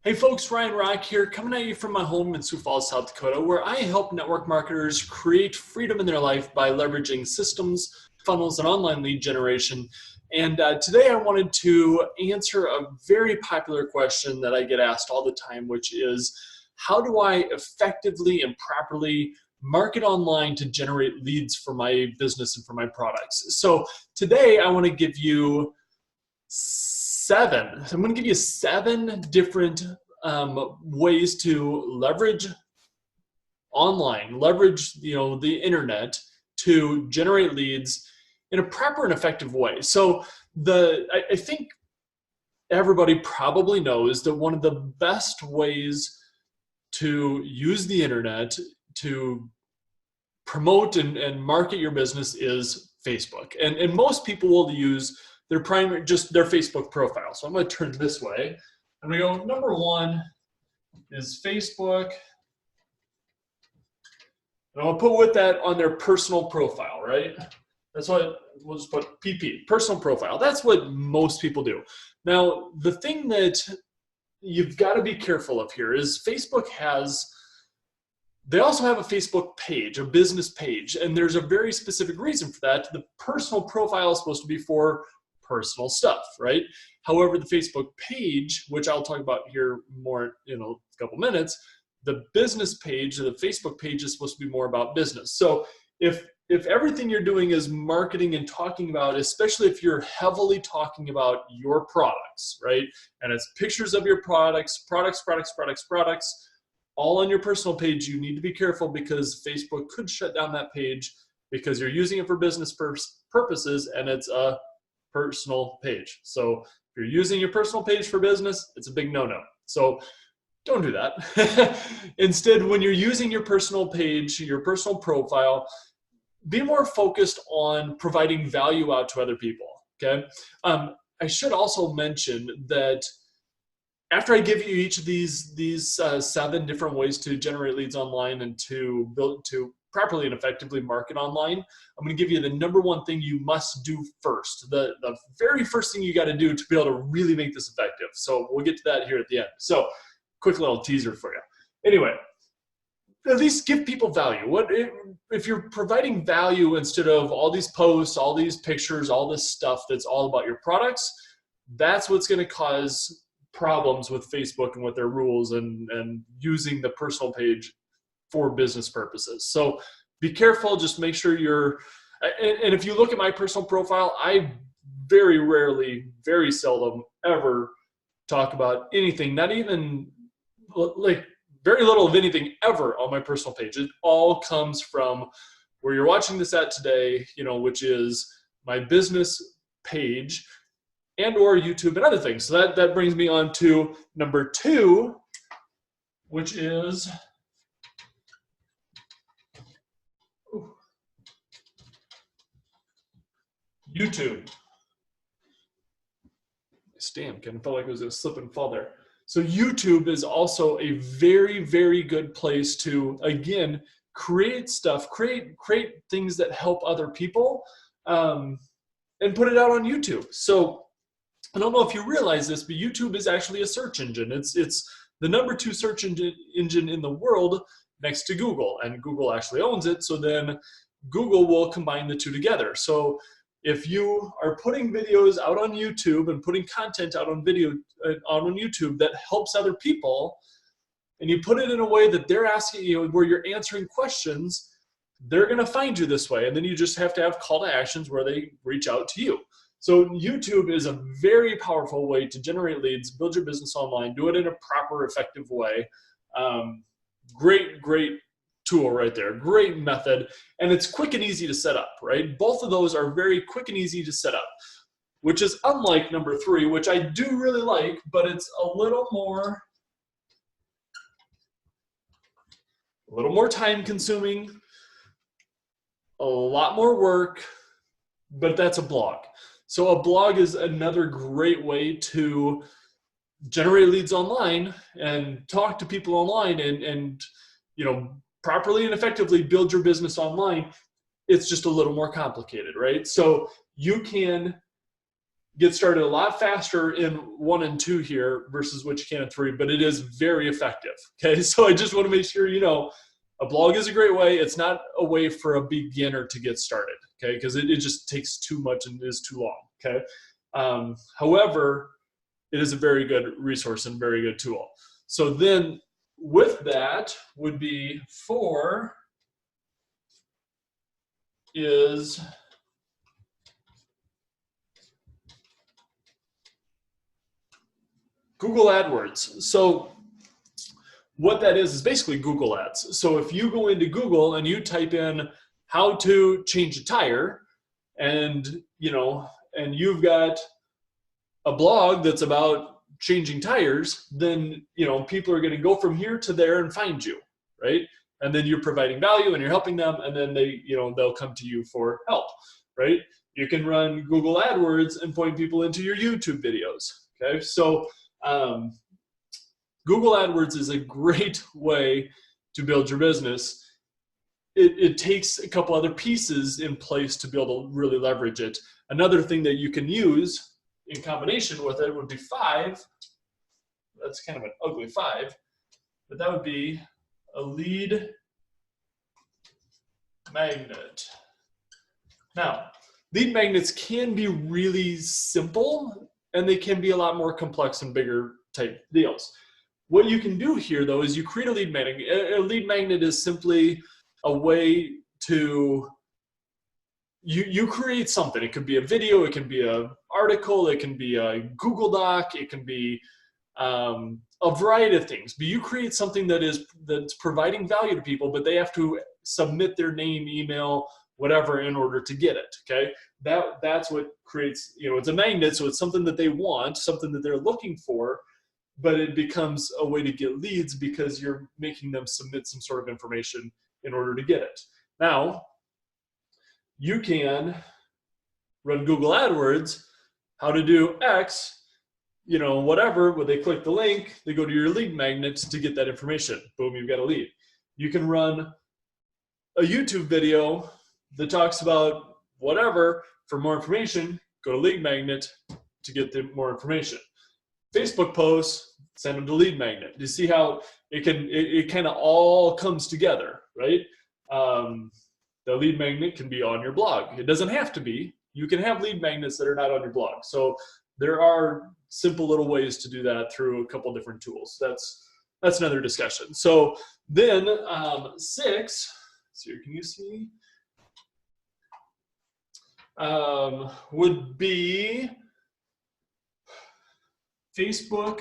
Hey folks, Raak here, coming at you from my home in Sioux Falls, South Dakota, where I help network marketers create freedom in their life by leveraging systems, funnels, and online lead generation. And today I wanted to answer a very popular question that I get asked all the time, which is, how do I effectively and properly market online to generate leads for my business and for my products? So today I want to give you seven. So I'm going to give you seven different ways to leverage online, leverage the internet to generate leads in a proper and effective way. So I think everybody probably knows that one of the best ways to use the internet to promote and market your business is Facebook. And most people will use their primary, just their Facebook profile. So I'm going to turn this way. I'm going to go, number one is Facebook. And I'll put with that on their personal profile, right? That's what we'll just put PP, personal profile. That's what most people do. Now, the thing that you've got to be careful of here is they also have a Facebook page, a business page, and there's a very specific reason for that. The personal profile is supposed to be for personal stuff, right? However, the Facebook page, which I'll talk about here more in a couple minutes, the business page, the Facebook page is supposed to be more about business. So if everything you're doing is marketing and talking about, especially if you're heavily talking about your products, right? And it's pictures of your products, all on your personal page, you need to be careful because Facebook could shut down that page because you're using it for business purposes and it's a personal page. So if you're using your personal page for business, it's a big no-no. So don't do that. Instead, when you're using your personal page, your personal profile, be more focused on providing value out to other people, okay? I should also mention that after I give you each of these seven different ways to generate leads online and to properly and effectively market online, I'm going to give you the number one thing you must do first. The very first thing you got to do to be able to really make this effective. So we'll get to that here at the end. So quick little teaser for you. Anyway, at least give people value. If you're providing value instead of all these posts, all these pictures, all this stuff that's all about your products, that's what's going to cause problems with Facebook and with their rules and using the personal page for business purposes. So be careful, just make sure and if you look at my personal profile, I very rarely, very seldom ever talk about anything, not even like very little of anything ever on my personal page. It all comes from where you're watching this at today, which is my business page and or YouTube and other things. So that brings me on to number two, which is YouTube. Stamp kind of felt like it was a slip and fall there. So YouTube is also a very, very good place to, again, create stuff, create things that help other people, and put it out on YouTube. So I don't know if you realize this, but YouTube is actually a search engine. It's the number 2 search engine in the world next to Google, and Google actually owns it. So then Google will combine the two together. So if you are putting videos out on YouTube and putting content out on YouTube that helps other people, and you put it in a way that they're asking you, where you're answering questions, they're going to find you this way. And then you just have to have call to actions where they reach out to you. So YouTube is a very powerful way to generate leads, build your business online, do it in a proper, effective way. Great tool right there, great method, and it's quick and easy to set up, right? Both of those are very quick and easy to set up, which is unlike number 3, which I do really like, but it's a little more time consuming, a lot more work, but that's a blog. So a blog is another great way to generate leads online and talk to people online and properly and effectively build your business online. It's just a little more complicated, right? So you can get started a lot faster in 1 and 2 here versus what you can in 3, but it is very effective. Okay, so I just want to make sure you know a blog is a great way. It's not a way for a beginner to get started, okay, because it just takes too much and is too long. Okay, however, it is a very good resource and very good tool. So then with that would be 4 is Google AdWords. So what that is basically Google Ads. So if you go into Google and you type in how to change a tire, and and you've got a blog that's about changing tires, then people are going to go from here to there and find you, right? And then you're providing value and you're helping them, and then they'll come to you for help, right? You can run Google AdWords and point people into your YouTube videos. Okay, so Google AdWords is a great way to build your business. It takes a couple other pieces in place to be able to really leverage it. Another thing that you can use in combination with it would be 5. That's kind of an ugly 5, but that would be a lead magnet. Now, lead magnets can be really simple, and they can be a lot more complex and bigger type deals. What you can do here, though, is you create a lead magnet. A lead magnet is simply a way to you create something. It could be a video, it can be an article, it can be a Google Doc, it can be a variety of things. But you create something that's providing value to people, but they have to submit their name, email, whatever in order to get it. Okay, that's what creates. It's a magnet, so it's something that they want, something that they're looking for, but it becomes a way to get leads because you're making them submit some sort of information in order to get it. Now, you can run Google AdWords, how to do X, whatever, where they click the link, they go to your lead magnet to get that information. Boom, you've got a lead. You can run a YouTube video that talks about whatever for more information, go to lead magnet to get the more information. Facebook posts, send them to lead magnet. You see how it kind of all comes together, right? The lead magnet can be on your blog. It doesn't have to be. You can have lead magnets that are not on your blog. So there are simple little ways to do that through a couple different tools. That's another discussion. So then 6, so here, can you see? Would be Facebook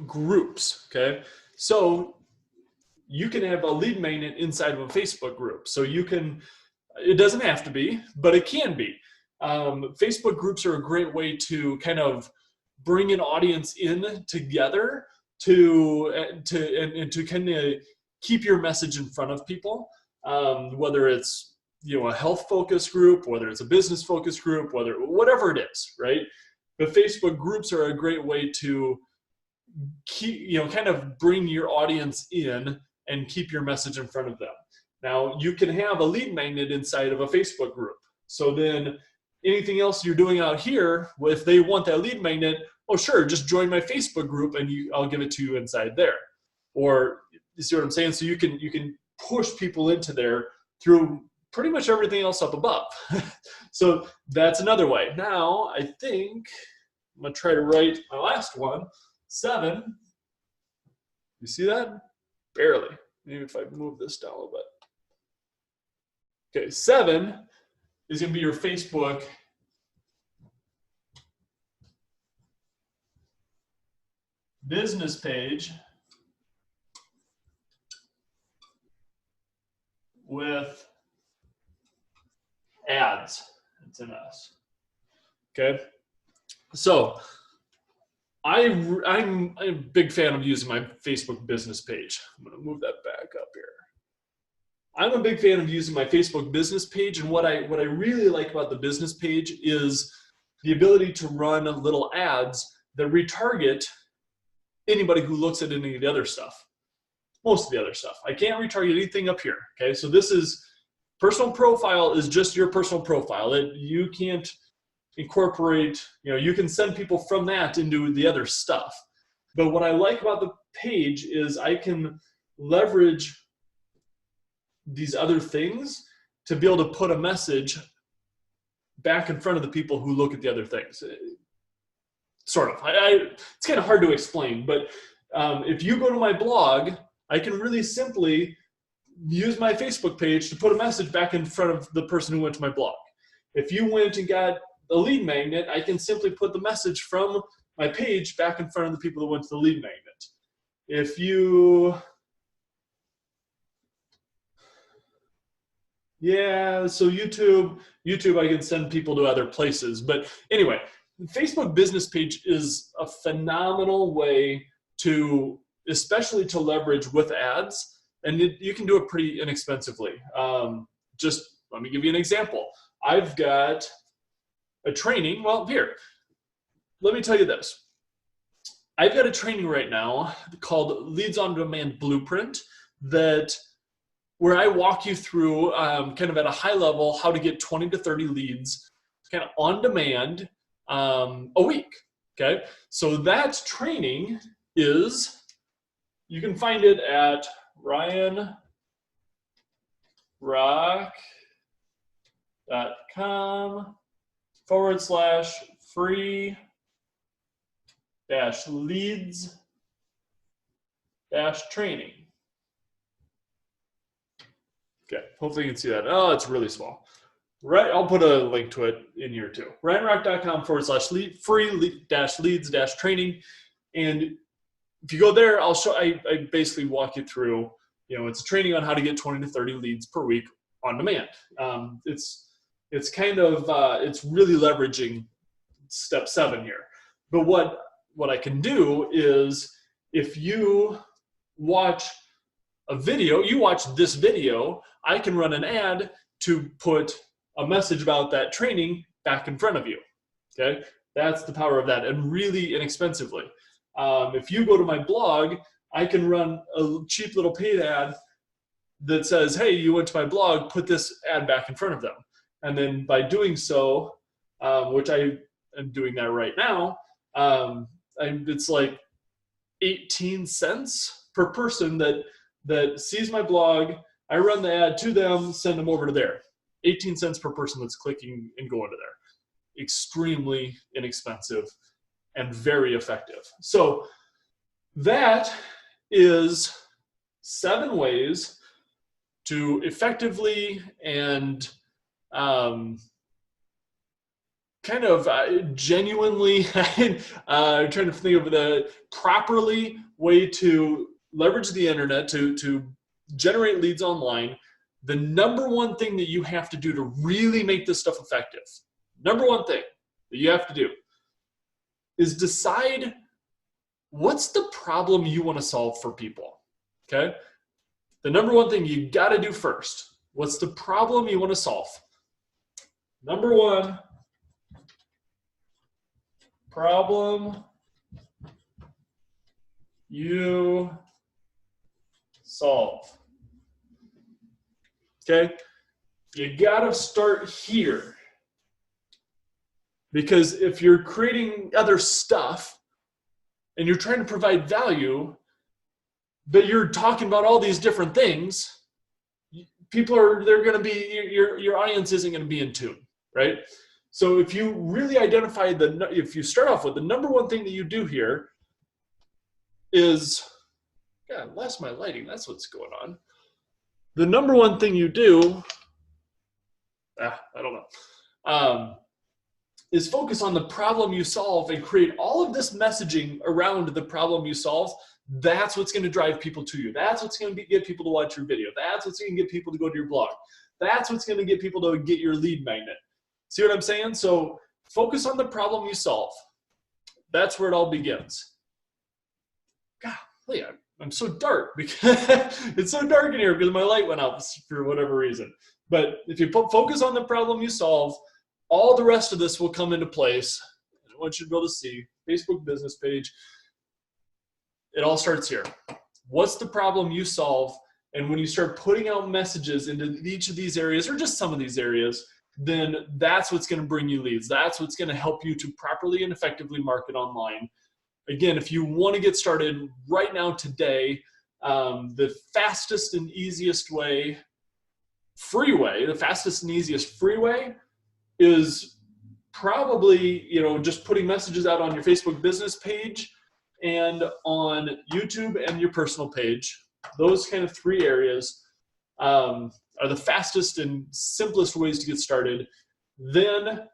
groups, okay? So you can have a lead magnet inside of a Facebook group. So it doesn't have to be, but it can be. Facebook groups are a great way to kind of bring an audience in together to kind of keep your message in front of people, whether it's a health focus group, whether it's a business focus group, whatever it is, right? But Facebook groups are a great way to keep, kind of bring your audience in and keep your message in front of them. Now, you can have a lead magnet inside of a Facebook group. So then anything else you're doing out here, if they want that lead magnet, oh, sure, just join my Facebook group and I'll give it to you inside there. Or you see what I'm saying? So you can push people into there through pretty much everything else up above. So that's another way. Now, I think I'm going to try to write my last one, 7. You see that? Barely. Maybe if I move this down a little bit. Okay, 7 is going to be your Facebook business page with ads. It's an S. Okay, so I'm a big fan of using my Facebook business page. I'm going to move that back up here. I'm a big fan of using my Facebook business page, and what I really like about the business page is the ability to run little ads that retarget anybody who looks at any of the other stuff. most of the other stuff. I can't retarget anything up here, okay? So this is, personal profile is just your personal profile. You can't incorporate, you can send people from that into the other stuff. But what I like about the page is I can leverage these other things to be able to put a message back in front of the people who look at the other things. Sort of. It's kind of hard to explain, but if you go to my blog, I can really simply use my Facebook page to put a message back in front of the person who went to my blog. If you went and got a lead magnet, I can simply put the message from my page back in front of the people who went to the lead magnet. If you, so YouTube I can send people to other places. But anyway, the Facebook business page is a phenomenal way to, especially to leverage with ads. And you can do it pretty inexpensively. Just let me give you an example. I've got a training, well, here, let me tell you this. I've got a training right now called Leads on Demand Blueprint where I walk you through kind of at a high level how to get 20 to 30 leads kind of on demand a week, okay? So that training is, you can find it at ryanraak.com/free-leads-training. Okay, hopefully you can see that. Oh, it's really small. Right, I'll put a link to it in here too. ryanraak.com/free-leads-training. And if you go there, I basically walk you through, it's a training on how to get 20 to 30 leads per week on demand. It's kind of, it's really leveraging step 7 here. But what I can do is, if you watch a video, you watch this video, I can run an ad to put a message about that training back in front of you, okay? That's the power of that, and really inexpensively. If you go to my blog, I can run a cheap little paid ad that says, hey, you went to my blog, put this ad back in front of them. And then by doing so, which I am doing that right now, it's like 18 cents per person that sees my blog. I run the ad to them, send them over to there. 18 cents per person that's clicking and going to there. Extremely inexpensive and very effective. So that is 7 ways to effectively and kind of genuinely, I'm trying to think of the properly way to leverage the internet to generate leads online. The number one thing that you have to do to really make this stuff effective, number one thing that you have to do is decide what's the problem you want to solve for people, okay? The number one thing you got to do first, what's the problem you want to solve? Number one, problem you solve. Okay? You got to start here. Because if you're creating other stuff and you're trying to provide value, but you're talking about all these different things, they're going to be, your audience isn't going to be in tune, right? So if you really identify if you start off with the number one thing that you do here is, God, I lost my lighting. That's what's going on. The number one thing you do, I don't know, is focus on the problem you solve and create all of this messaging around the problem you solve. That's what's going to drive people to you. That's what's going to get people to watch your video. That's what's going to get people to go to your blog. That's what's going to get people to get your lead magnet. See what I'm saying? So focus on the problem you solve. That's where it all begins. Golly, I'm so dark because it's so dark in here because my light went out for whatever reason. But if you focus on the problem you solve, all the rest of this will come into place. I want you to be able to see Facebook business page. It all starts here. what's the problem you solve? And when you start putting out messages into each of these areas, or just some of these areas, then that's what's going to bring you leads. That's what's going to help you to properly and effectively market online. Again, if you want to get started right now today, the fastest and easiest way, the fastest and easiest freeway is probably, just putting messages out on your Facebook business page and on YouTube and your personal page. Those kind of 3 areas are the fastest and simplest ways to get started. Then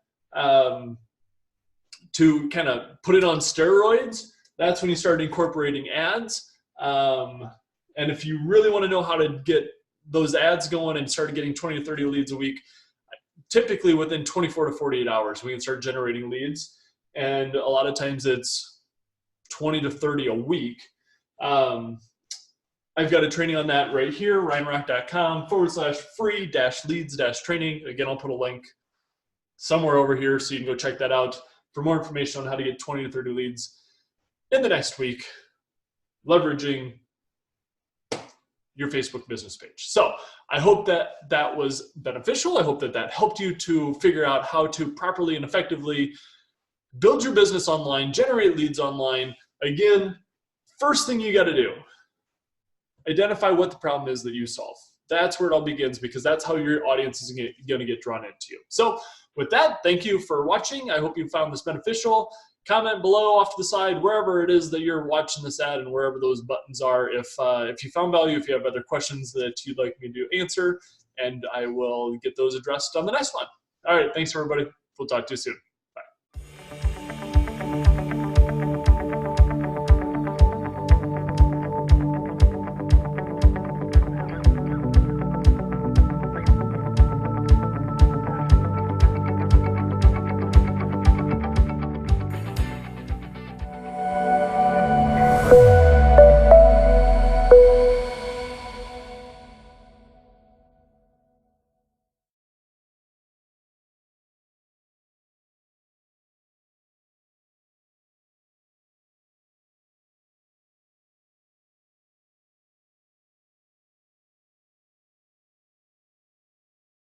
to kind of put it on steroids, that's when you start incorporating ads. And if you really want to know how to get those ads going and start getting 20 to 30 leads a week, typically within 24 to 48 hours, we can start generating leads. And a lot of times it's 20 to 30 a week. I've got a training on that right here, ryanrock.com/free-leads-training. Again, I'll put a link somewhere over here so you can go check that out for more information on how to get 20 to 30 leads in the next week, leveraging your Facebook business page. So I hope that that was beneficial. I hope that that helped you to figure out how to properly and effectively build your business online, generate leads online. Again, first thing you got to do, identify what the problem is that you solve. That's where it all begins, because that's how your audience is going to get drawn into you. So with that, thank you for watching. I hope you found this beneficial. Comment below off to the side, wherever it is that you're watching this at and wherever those buttons are, if you found value, if you have other questions that you'd like me to answer, and I will get those addressed on the next one. All right, thanks everybody. We'll talk to you soon.